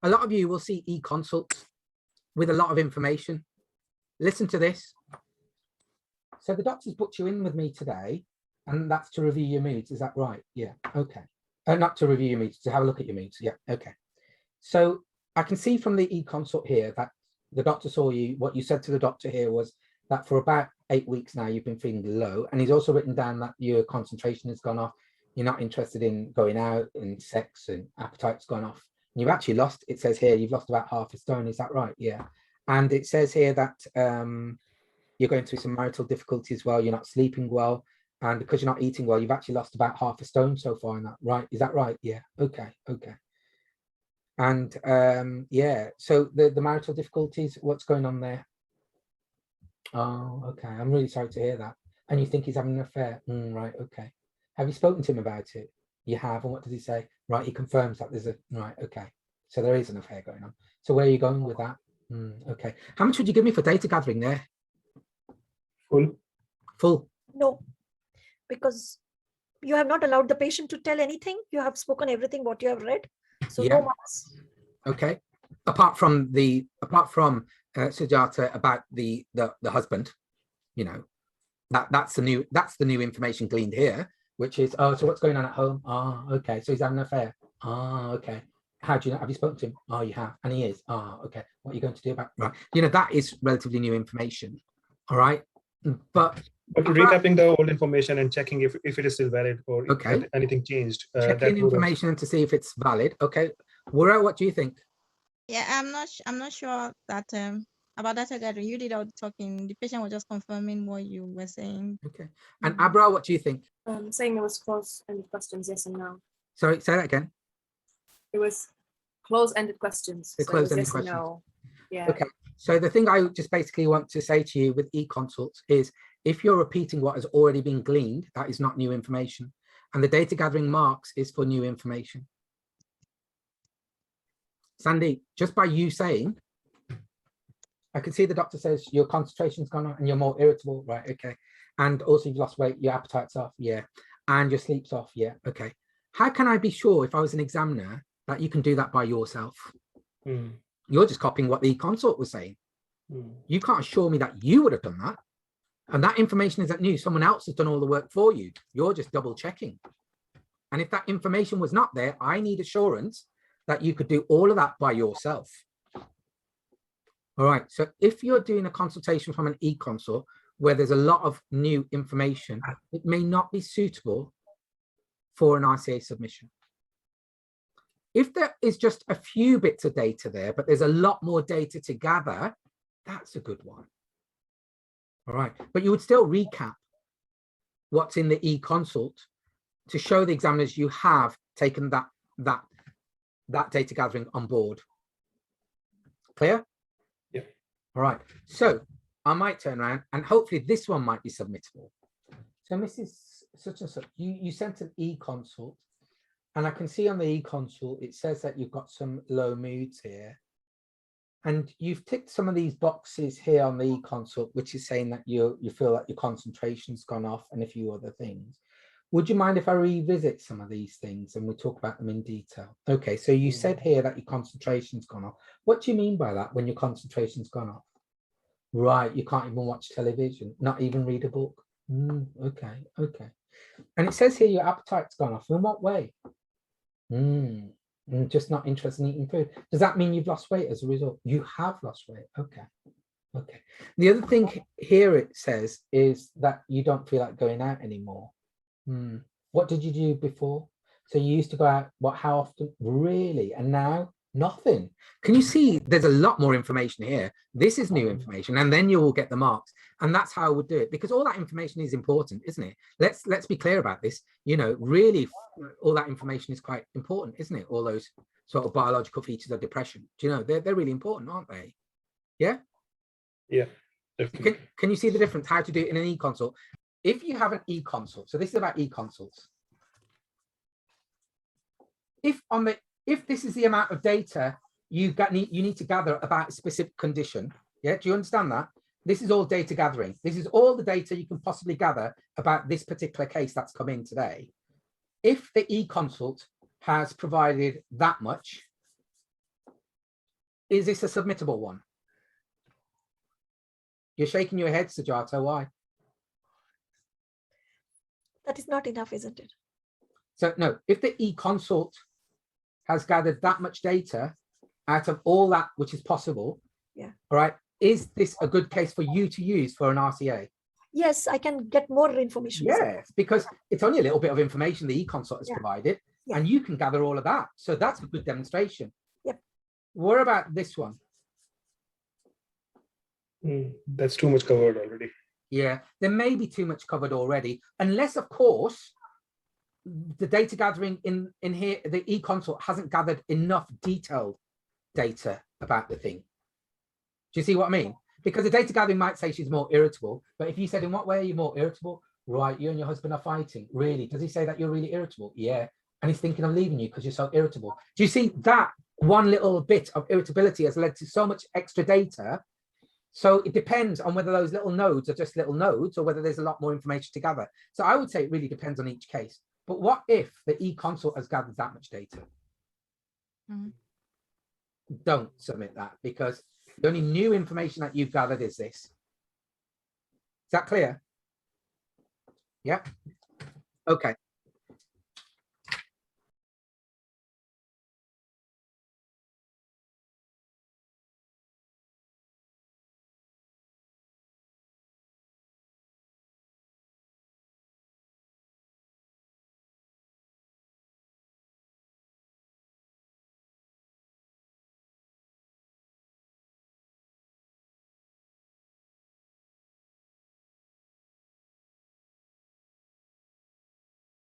a lot of you will see econsults with a lot of information. Listen to this. So the doctor's booked you in with me today, and that's to review your moods. Is that right? Yeah. Okay. Not to review your moods, to have a look at your moods. Yeah. Okay. So I can see from the e-consult here that the doctor saw you. What you said to the doctor here was that for about 8 weeks now, you've been feeling low. And he's also written down that your concentration has gone off. You're not interested in going out and sex, and appetite's gone off. And you've actually lost, it says here, you've lost about 1/2 stone. Is that right? Yeah. And it says here that you're going through some marital difficulties as well. You're not sleeping well. And because you're not eating well, you've actually lost about 1/2 stone so far in that, right? Is that right? Yeah. Okay. Okay. And yeah, so the marital difficulties, what's going on there? Oh, okay. I'm really sorry to hear that. And you think he's having an affair? Right. Okay. Have you spoken to him about it? You have. And what does he say? Right. He confirms that there's a, right. Okay. So there is an affair going on. So where are you going with that? Okay. How much would you give me for data gathering there? Full. Full. No, because you have not allowed the patient to tell anything. You have spoken everything what you have read. So Yeah. no marks. Okay. Apart from Sujata about the husband, you know, that's the new information gleaned here, which is, oh, so what's going on at home? Oh, okay. So he's having an affair. Oh, okay. How do you know? Have you spoken to him? Oh, you have. And he is. Oh, okay. What are you going to do about, right? You know, that is relatively new information. All right. But recapping the old information and checking if it is still valid or if anything changed. Checking information to see if it's valid. Okay. Wura, what do you think? Yeah, I'm not sure that about data gathering. You did all the talking. The patient was just confirming what you were saying. Okay. And Abra, what do you think? Saying there was close-ended questions, yes and no. Sorry, say that again. It was close-ended questions. The close-ended questions. No. Yeah. Okay. So the thing I just basically want to say to you with e-consults is, if you're repeating what has already been gleaned, that is not new information. And the data gathering marks is for new information. Sandy, just by you saying, I can see the doctor says your concentration's gone on and you're more irritable, right? Okay. And also you've lost weight, your appetite's off, yeah. And your sleep's off, yeah, okay. How can I be sure, if I was an examiner, that you can do that by yourself? You're just copying what the consult was saying. You can't assure me that you would have done that. And that information isn't new. Someone else has done all the work for you. You're just double checking. And if that information was not there, I need assurance that you could do all of that by yourself. All right, so if you're doing a consultation from an e-consult where there's a lot of new information, it may not be suitable for an RCA submission. If there is just a few bits of data there, but there's a lot more data to gather, that's a good one. All right, but you would still recap what's in the e-consult to show the examiners you have taken that data gathering on board. Clear? Yeah. All right. So I might turn around and hopefully this one might be submittable. So Mrs. Such and such, you sent an e-consult, and I can see on the e-consult it says that you've got some low moods here. And you've ticked some of these boxes here on the e-consult, which is saying that you feel like your concentration's gone off and a few other things. Would you mind if I revisit some of these things and we talk about them in detail? Okay, so you said here that your concentration's gone off. What do you mean by that, when your concentration's gone off? Right, you can't even watch television, not even read a book. Okay, okay. And it says here your appetite's gone off. In what way? Just not interested in eating food. Does that mean you've lost weight as a result? You have lost weight. Okay. Okay. The other thing here it says is that you don't feel like going out anymore. What did you do before? So you used to go out, what, how often? Really? And now nothing. Can you see there's a lot more information here? This is new information, and then you will get the marks. And that's how I would do it, because all that information is important, isn't it? Let's be clear about this. You know, really, all that information is quite important, isn't it? All those sort of biological features of depression. Do you know, they're really important, aren't they? Yeah? Yeah. Can you see the difference, how to do it in an e-consult? If you have an e-consult, so this is about e-consults. If this is the amount of data you need to gather about a specific condition, yeah, do you understand that? This is all data gathering. This is all the data you can possibly gather about this particular case that's come in today. If the e-consult has provided that much, Is this a submittable one? You're shaking your head, Sujato. Why? That is not enough, isn't it? So no, if the eConsult has gathered that much data out of all that which is possible, yeah, all right, is this a good case for you to use for an RCA? Yes, I can get more information. Yes, because it's only a little bit of information the eConsult has provided, and you can gather all of that. So that's a good demonstration. Yep. What about this one? That's too much covered already. Yeah, there may be too much covered already, unless, of course, the data gathering in here, the eConsult hasn't gathered enough detailed data about the thing. Do you see what I mean? Because the data gathering might say she's more irritable, but if you said, in what way are you more irritable? Right, you and your husband are fighting. Really? Does he say that you're really irritable? Yeah. And he's thinking of leaving you because you're so irritable. Do you see that one little bit of irritability has led to so much extra data? So it depends on whether those little nodes are just little nodes or whether there's a lot more information to gather. So I would say it really depends on each case. But what if the eConsult has gathered that much data? Don't submit that, because the only new information that you've gathered is this. Is that clear? Yeah. Okay.